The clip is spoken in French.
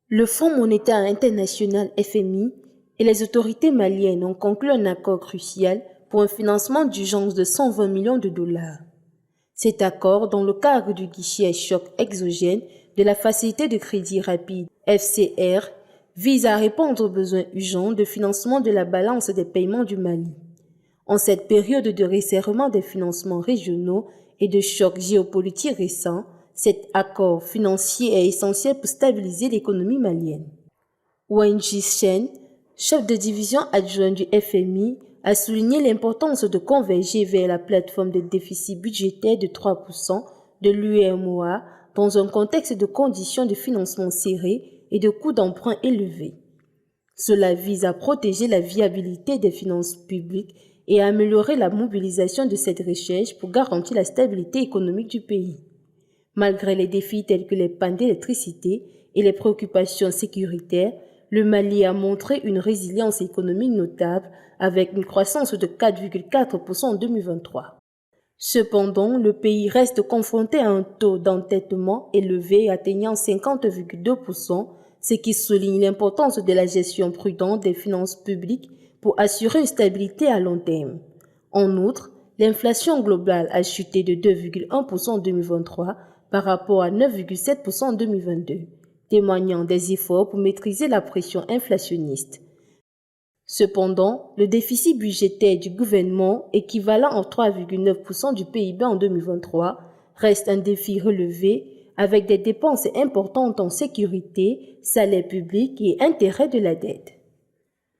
Le Fonds monétaire international FMI et les autorités maliennes ont conclu un accord crucial pour un financement d'urgence de 120 millions de dollars. Cet accord, dans le cadre du guichet choc exogène de la Facilité de crédit rapide FCR, vise à répondre aux besoins urgents de financement de la balance des paiements du Mali. En cette période de resserrement des financements régionaux et de chocs géopolitiques récents, cet accord financier est essentiel pour stabiliser l'économie malienne. Wenji Shen, chef de division adjoint du FMI, a souligné l'importance de converger vers la plateforme de déficit budgétaire de 3% de l'UEMOA dans un contexte de conditions de financement serrées et de coûts d'emprunt élevés. Cela vise à protéger la viabilité des finances publiques et à améliorer la mobilisation de cette recherche pour garantir la stabilité économique du pays. Malgré les défis tels que les pannes d'électricité et les préoccupations sécuritaires, le Mali a montré une résilience économique notable avec une croissance de 4,4% en 2023. Cependant, le pays reste confronté à un taux d'endettement élevé atteignant 50,2%, ce qui souligne l'importance de la gestion prudente des finances publiques pour assurer une stabilité à long terme. En outre, l'inflation globale a chuté de 2,1% en 2023 par rapport à 9,7% en 2022, témoignant des efforts pour maîtriser la pression inflationniste. Cependant, le déficit budgétaire du gouvernement, équivalent à 3,9% du PIB en 2023, reste un défi relevé avec des dépenses importantes en sécurité, salaires publics et intérêts de la dette.